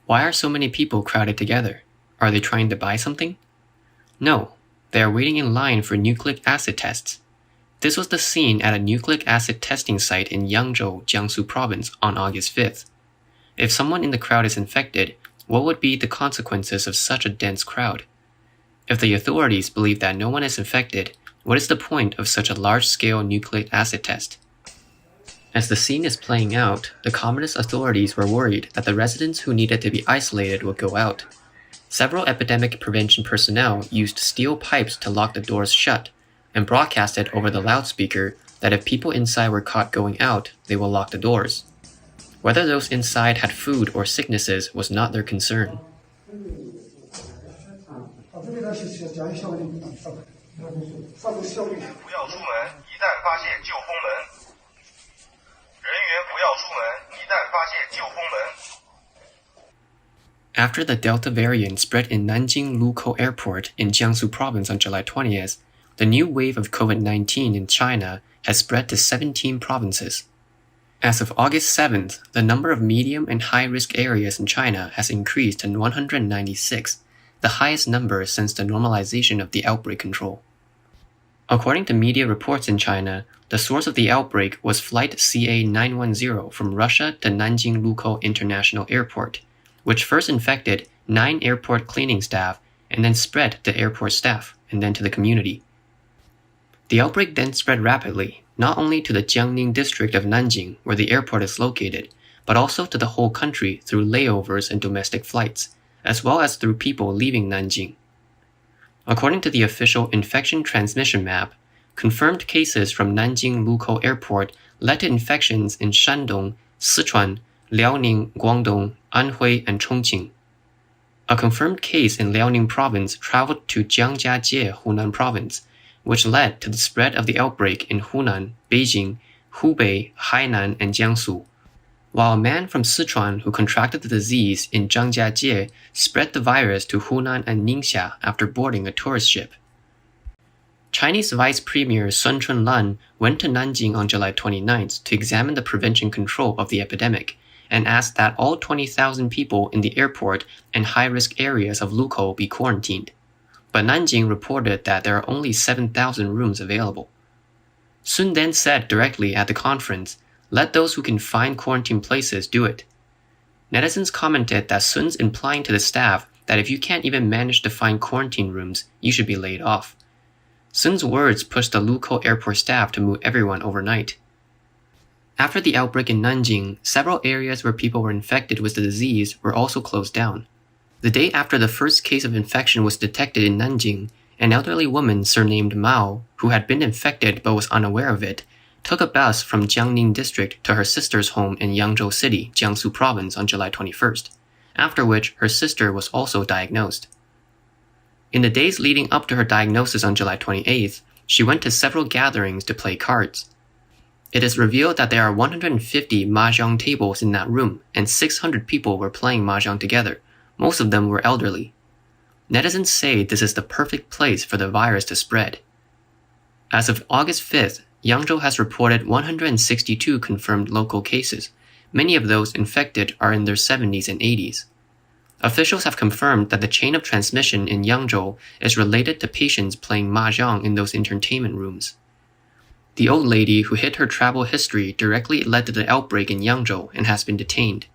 Why are so many people crowded together? Are they trying to buy something? No, they are waiting in line for nucleic acid tests. This was the scene at a nucleic acid testing site in Yangzhou, Jiangsu province on August 5th. If someone in the crowd is infected, what would be the consequences of such a dense crowd? If the authorities believe that no one is infected, what is the point of such a large-scale nucleic acid test? As the scene is playing out, the communist authorities were worried that the residents who needed to be isolated would go out. Several epidemic prevention personnel used steel pipes to lock the doors shut and broadcasted over the loudspeaker that if people inside were caught going out, they will lock the doors. Whether those inside had food or sicknesses was not their concern. After the Delta variant spread in Nanjing Lukou Airport in Jiangsu province on July 20th, the new wave of COVID-19 in China has spread to 17 provinces. As of August 7th, the number of medium and high-risk areas in China has increased to 196, the highest number since the normalization of the outbreak control. According to media reports in China, the source of the outbreak was Flight CA910 from Russia to Nanjing Lukou International Airport, which first infected 9 airport cleaning staff and then spread to airport staff and then to the community. The outbreak then spread rapidly, not only to the Jiangning district of Nanjing, where the airport is located, but also to the whole country through layovers and domestic flights, as well as through people leaving Nanjing. According to the official infection transmission map, confirmed cases from Nanjing Lukou Airport led to infections in Shandong, Sichuan, Liaoning, Guangdong, Anhui, and Chongqing. A confirmed case in Liaoning province traveled to Jiangjiajie, Hunan province, which led to the spread of the outbreak in Hunan, Beijing, Hubei, Hainan, and Jiangsu, while a man from Sichuan who contracted the disease in Jiangjiajie spread the virus to Hunan and Ningxia after boarding a tourist ship. Chinese Vice Premier Sun Chunlan went to Nanjing on July 29th to examine the prevention control of the epidemic and asked that all 20,000 people in the airport and high-risk areas of Lukou be quarantined. But Nanjing reported that there are only 7,000 rooms available. Sun then said directly at the conference, "Let those who can find quarantine places do it." Netizens commented that Sun's implying to the staff that if you can't even manage to find quarantine rooms, you should be laid off. Sun's words pushed the Lukou airport staff to move everyone overnight. After the outbreak in Nanjing, several areas where people were infected with the disease were also closed down. The day after the first case of infection was detected in Nanjing, an elderly woman surnamed Mao, who had been infected but was unaware of it, took a bus from Jiangning district to her sister's home in Yangzhou City, Jiangsu province on July 21st, after which her sister was also diagnosed. In the days leading up to her diagnosis on July 28th, she went to several gatherings to play cards. It is revealed that there are 150 mahjong tables in that room and 600 people were playing mahjong together. Most of them were elderly. Netizens say this is the perfect place for the virus to spread. As of August 5th, Yangzhou has reported 162 confirmed local cases. Many of those infected are in their 70s and 80s. Officials have confirmed that the chain of transmission in Yangzhou is related to patients playing mahjong in those entertainment rooms. The old lady who hid her travel history directly led to the outbreak in Yangzhou and has been detained.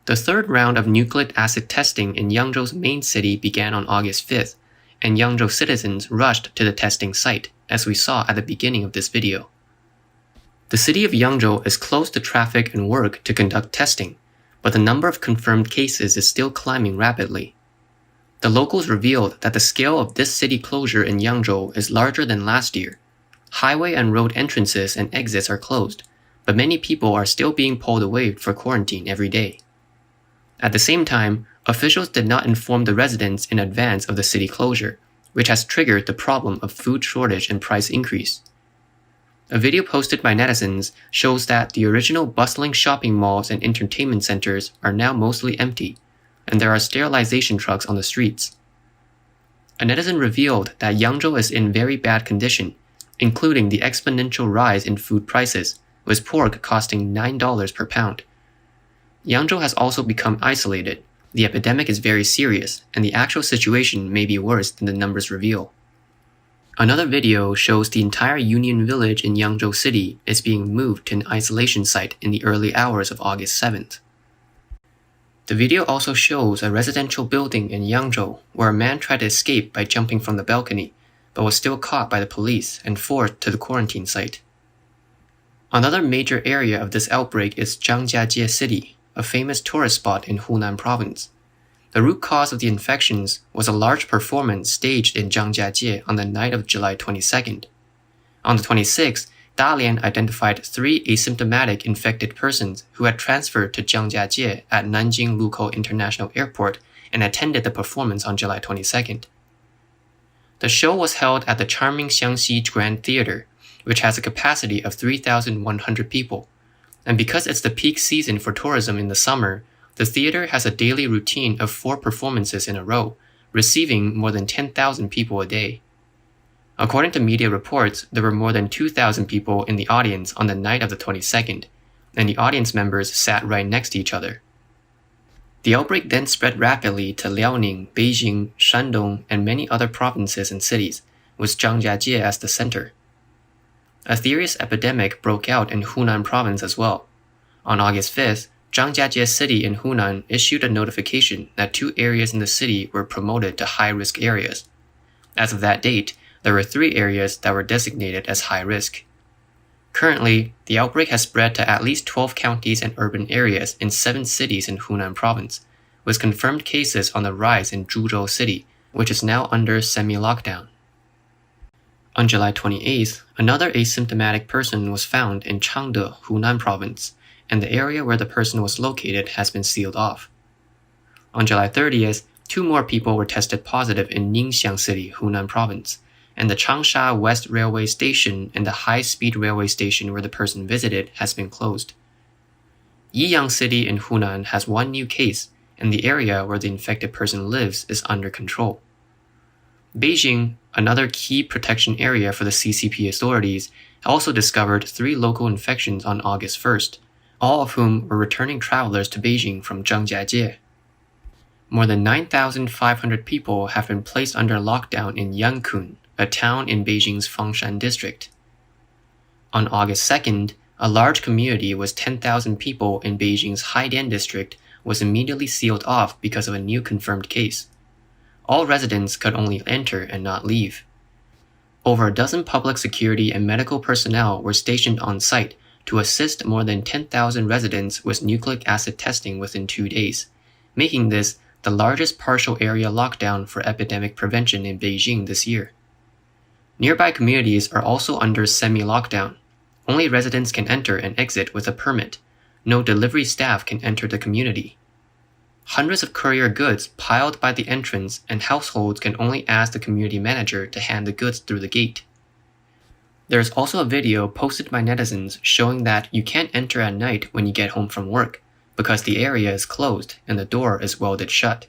The third round of nucleic acid testing in Yangzhou's main city began on August 5th, and Yangzhou citizens rushed to the testing site, as we saw at the beginning of this video. The city of Yangzhou is close to traffic and work to conduct testing, but the number of confirmed cases is still climbing rapidly. The locals revealed that the scale of this city closure in Yangzhou is larger than last year. Highway and road entrances and exits are closed, but many people are still being pulled away for quarantine every day. At the same time, officials did not inform the residents in advance of the city closure, which has triggered the problem of food shortage and price increase. A video posted by netizens shows that the original bustling shopping malls and entertainment centers are now mostly empty, and there are sterilization trucks on the streets. A netizen revealed that Yangzhou is in very bad condition, including the exponential rise in food prices, with pork costing $9 per pound. Yangzhou has also become isolated. The epidemic is very serious, and the actual situation may be worse than the numbers reveal. Another video shows the entire Union Village in Yangzhou City is being moved to an isolation site in the early hours of August 7th. The video also shows a residential building in Yangzhou where a man tried to escape by jumping from the balcony, but was still caught by the police and forced to the quarantine site. Another major area of this outbreak is Zhangjiajie City, a famous tourist spot in Hunan Province. The root cause of the infections was a large performance staged in Zhangjiajie on the night of July 22nd. On the 26th, Dalian identified 3 asymptomatic infected persons who had transferred to Zhangjiajie at Nanjing Lukou International Airport and attended the performance on July 22nd. The show was held at the charming Xiangxi Grand Theater, which has a capacity of 3,100 people. And because it's the peak season for tourism in the summer, the theater has a daily routine of 4 performances in a row, receiving more than 10,000 people a day. According to media reports, there were more than 2,000 people in the audience on the night of the 22nd, and the audience members sat right next to each other. The outbreak then spread rapidly to Liaoning, Beijing, Shandong, and many other provinces and cities, with Zhangjiajie as the center. A serious epidemic broke out in Hunan province as well. On August 5th, Zhangjiajie City in Hunan issued a notification that 2 areas in the city were promoted to high-risk areas. As of that date, there were 3 areas that were designated as high risk. Currently, the outbreak has spread to at least 12 counties and urban areas in 7 cities in Hunan province, with confirmed cases on the rise in Zhuzhou City, which is now under semi-lockdown. On July 28th, another asymptomatic person was found in Changde, Hunan province, and the area where the person was located has been sealed off. On July 30th, 2 more people were tested positive in Ningxiang City, Hunan province, and the Changsha West Railway Station and the high-speed railway station where the person visited has been closed. Yiyang City in Hunan has 1 new case, and the area where the infected person lives is under control. Beijing, another key protection area for the CCP authorities, also discovered 3 local infections on August 1st, all of whom were returning travelers to Beijing from Zhangjiajie. More than 9,500 people have been placed under lockdown in Yankun, a town in Beijing's Fengshan district. On August 2nd, a large community with 10,000 people in Beijing's Haidian district was immediately sealed off because of a new confirmed case. All residents could only enter and not leave. Over a dozen public security and medical personnel were stationed on site to assist more than 10,000 residents with nucleic acid testing within 2 days, making this the largest partial area lockdown for epidemic prevention in Beijing this year. Nearby communities are also under semi-lockdown. Only residents can enter and exit with a permit. No delivery staff can enter the community. Hundreds of courier goods piled by the entrance, and households can only ask the community manager to hand the goods through the gate. There is also a video posted by netizens showing that you can't enter at night when you get home from work, because the area is closed and the door is welded shut.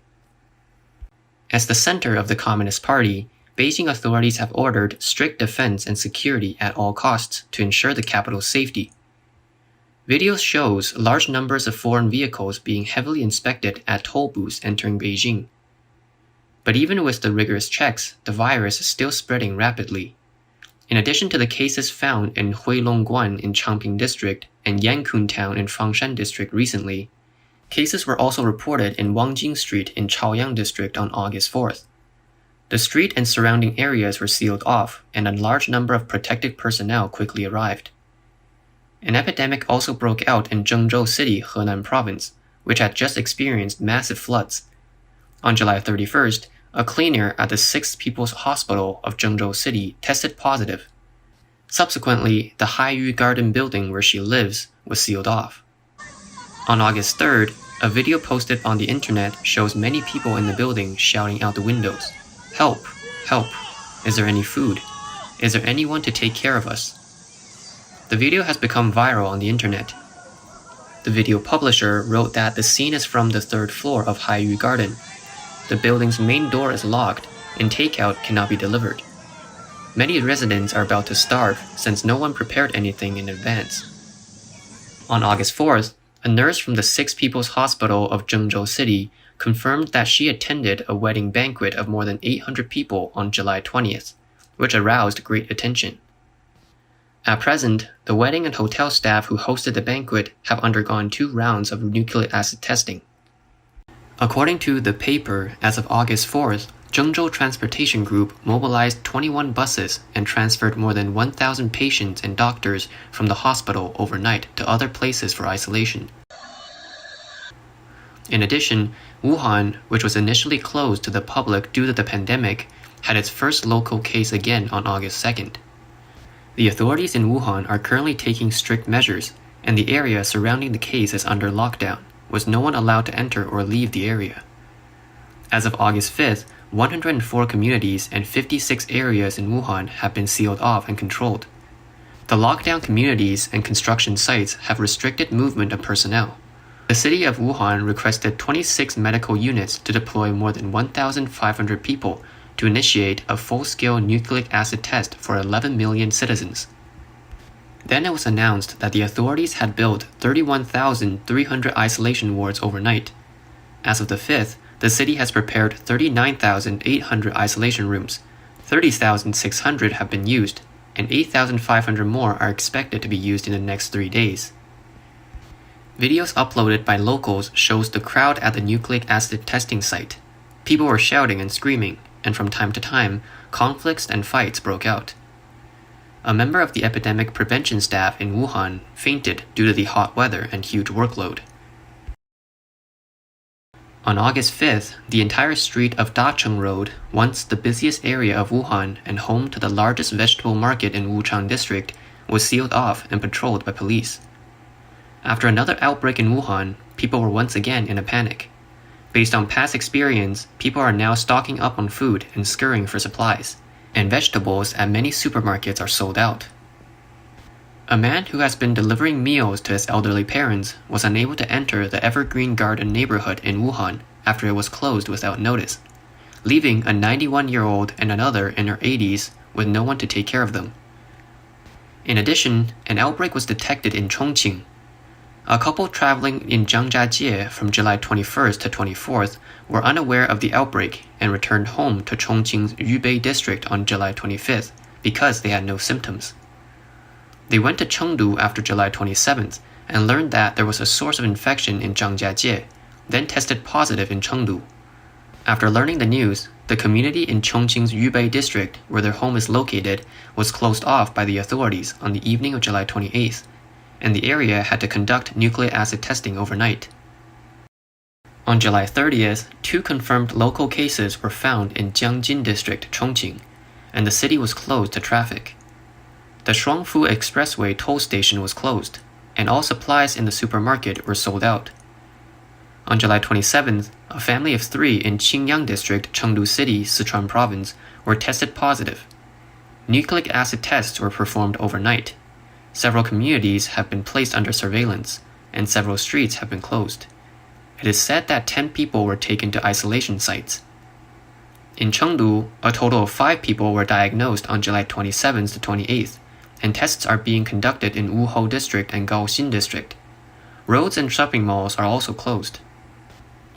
As the center of the Communist Party, Beijing authorities have ordered strict defense and security at all costs to ensure the capital's safety. Video shows large numbers of foreign vehicles being heavily inspected at toll booths entering Beijing. But even with the rigorous checks, the virus is still spreading rapidly. In addition to the cases found in Huilongguan in Changping District and Yankun Town in Fengshan District recently, cases were also reported in Wangjing Street in Chaoyang District on August 4th. The street and surrounding areas were sealed off, and a large number of protective personnel quickly arrived. An epidemic also broke out in Zhengzhou City, Henan Province, which had just experienced massive floods. On July 31st, a cleaner at the 6th People's Hospital of Zhengzhou City tested positive. Subsequently, the Haiyu Garden building where she lives was sealed off. On August 3rd, a video posted on the internet shows many people in the building shouting out the windows, "Help! Help! Is there any food? Is there anyone to take care of us?" The video has become viral on the internet. The video publisher wrote that the scene is from the 3rd floor of Haiyu Garden. The building's main door is locked, and takeout cannot be delivered. Many residents are about to starve since no one prepared anything in advance. On August 4th, a nurse from the Six People's Hospital of Zhengzhou City confirmed that she attended a wedding banquet of more than 800 people on July 20th, which aroused great attention. At present, the wedding and hotel staff who hosted the banquet have undergone 2 rounds of nucleic acid testing. According to the paper, as of August 4th, Zhengzhou Transportation Group mobilized 21 buses and transferred more than 1,000 patients and doctors from the hospital overnight to other places for isolation. In addition, Wuhan, which was initially closed to the public due to the pandemic, had its first local case again on August 2nd. The authorities in Wuhan are currently taking strict measures, and the area surrounding the case is under lockdown, with no one allowed to enter or leave the area. As of August 5th, 104 communities and 56 areas in Wuhan have been sealed off and controlled. The lockdown communities and construction sites have restricted movement of personnel. The city of Wuhan requested 26 medical units to deploy more than 1,500 people to initiate a full-scale nucleic acid test for 11 million citizens. Then it was announced that the authorities had built 31,300 isolation wards overnight. As of the 5th, the city has prepared 39,800 isolation rooms, 30,600 have been used, and 8,500 more are expected to be used in the next 3 days. Videos uploaded by locals shows the crowd at the nucleic acid testing site. People were shouting and screaming, and from time to time, conflicts and fights broke out. A member of the epidemic prevention staff in Wuhan fainted due to the hot weather and huge workload. On August 5th, the entire street of Dacheng Road, once the busiest area of Wuhan and home to the largest vegetable market in Wuchang district, was sealed off and patrolled by police. After another outbreak in Wuhan, people were once again in a panic. Based on past experience, people are now stocking up on food and scurrying for supplies, and vegetables at many supermarkets are sold out. A man who has been delivering meals to his elderly parents was unable to enter the Evergreen Garden neighborhood in Wuhan after it was closed without notice, leaving a 91-year-old and another in her 80s with no one to take care of them. In addition, an outbreak was detected in Chongqing. A couple traveling in Zhangjiajie from July 21st to 24th were unaware of the outbreak and returned home to Chongqing's Yubei district on July 25th because they had no symptoms. They went to Chengdu after July 27th and learned that there was a source of infection in Zhangjiajie, then tested positive in Chengdu. After learning the news, the community in Chongqing's Yubei district, where their home is located, was closed off by the authorities on the evening of July 28th, and the area had to conduct nucleic acid testing overnight. On July 30th, 2 confirmed local cases were found in Jiangjin district, Chongqing, and the city was closed to traffic. The Shuangfu Expressway toll station was closed, and all supplies in the supermarket were sold out. On July 27th, a family of 3 in Qingyang District, Chengdu City, Sichuan Province, were tested positive. Nucleic acid tests were performed overnight. Several communities have been placed under surveillance, and several streets have been closed. It is said that 10 people were taken to isolation sites. In Chengdu, a total of 5 people were diagnosed on July 27th to 28th, and tests are being conducted in Wuhou District and Gaoxin District. Roads and shopping malls are also closed.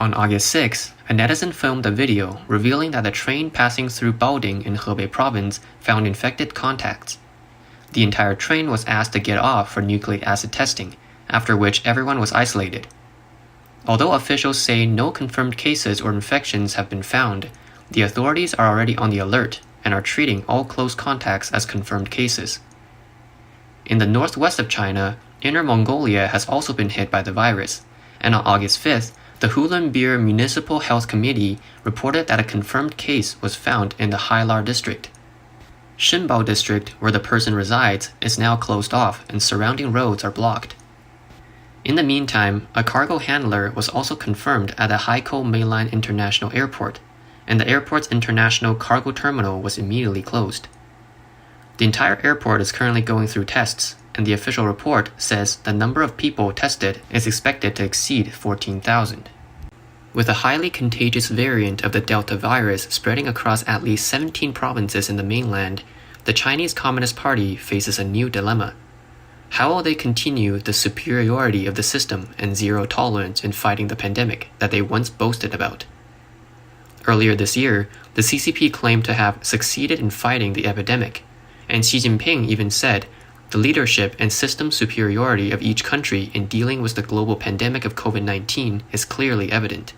On August 6, a netizen filmed a video revealing that a train passing through Baoding in Hebei Province found infected contacts. The entire train was asked to get off for nucleic acid testing, after which everyone was isolated. Although officials say no confirmed cases or infections have been found, the authorities are already on the alert and are treating all close contacts as confirmed cases. In the northwest of China, Inner Mongolia has also been hit by the virus, and on August 5th, the Hulunbuir Municipal Health Committee reported that a confirmed case was found in the Hailar district. Shinbao district, where the person resides, is now closed off and surrounding roads are blocked. In the meantime, a cargo handler was also confirmed at the Haikou Mainline International Airport, and the airport's international cargo terminal was immediately closed. The entire airport is currently going through tests, and the official report says the number of people tested is expected to exceed 14,000. With a highly contagious variant of the Delta virus spreading across at least 17 provinces in the mainland, the Chinese Communist Party faces a new dilemma. How will they continue the superiority of the system and zero tolerance in fighting the pandemic that they once boasted about? Earlier this year, the CCP claimed to have succeeded in fighting the epidemic, and Xi Jinping even said, the leadership and system superiority of each country in dealing with the global pandemic of COVID-19 is clearly evident.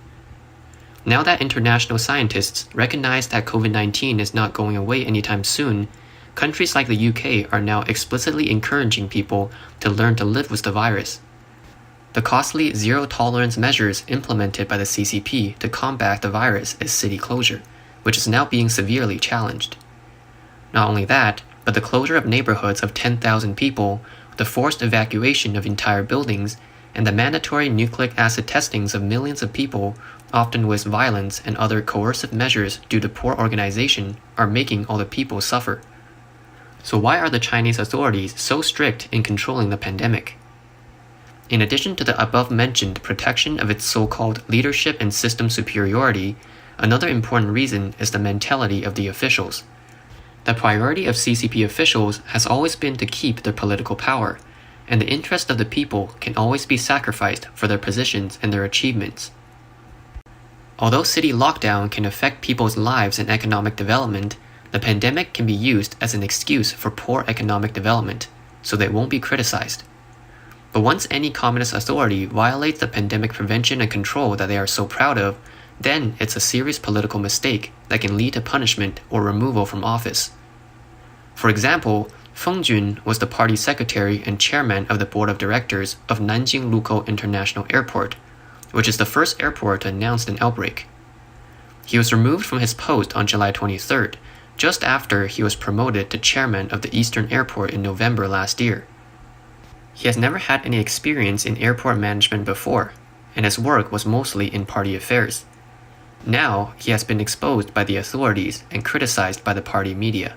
Now that international scientists recognize that COVID-19 is not going away anytime soon, countries like the UK are now explicitly encouraging people to learn to live with the virus. The costly zero-tolerance measures implemented by the CCP to combat the virus is city closure, which is now being severely challenged. Not only that, but the closure of neighborhoods of 10,000 people, the forced evacuation of entire buildings, and the mandatory nucleic acid testings of millions of people, often with violence and other coercive measures due to poor organization, are making all the people suffer. So why are the Chinese authorities so strict in controlling the pandemic? In addition to the above-mentioned protection of its so-called leadership and system superiority, another important reason is the mentality of the officials. The priority of CCP officials has always been to keep their political power, and the interest of the people can always be sacrificed for their positions and their achievements. Although city lockdown can affect people's lives and economic development, the pandemic can be used as an excuse for poor economic development, so they won't be criticized. But once any communist authority violates the pandemic prevention and control that they are so proud of, then it's a serious political mistake that can lead to punishment or removal from office. For example, Feng Jun was the party secretary and chairman of the board of directors of Nanjing Local International Airport, which is the first airport to announce an outbreak. He was removed from his post on July 23rd, just after he was promoted to chairman of the Eastern Airport in November last year. He has never had any experience in airport management before, and his work was mostly in party affairs. Now, he has been exposed by the authorities and criticized by the party media.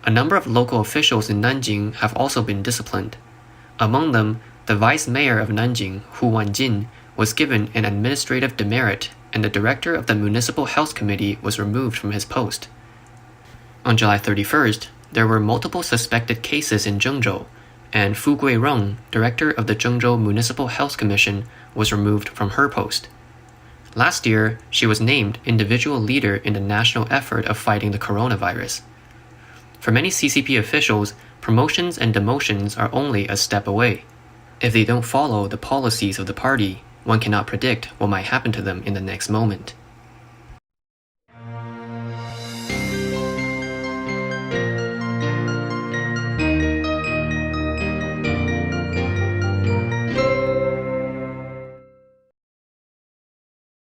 A number of local officials in Nanjing have also been disciplined. Among them, the vice mayor of Nanjing, Hu Wanjin, was given an administrative demerit, and the director of the Municipal Health Committee was removed from his post. On July 31st, there were multiple suspected cases in Zhengzhou, and Fu Guirong, director of the Zhengzhou Municipal Health Commission, was removed from her post. Last year, she was named individual leader in the national effort of fighting the coronavirus. For many CCP officials, promotions and demotions are only a step away. If they don't follow the policies of the party, one cannot predict what might happen to them in the next moment.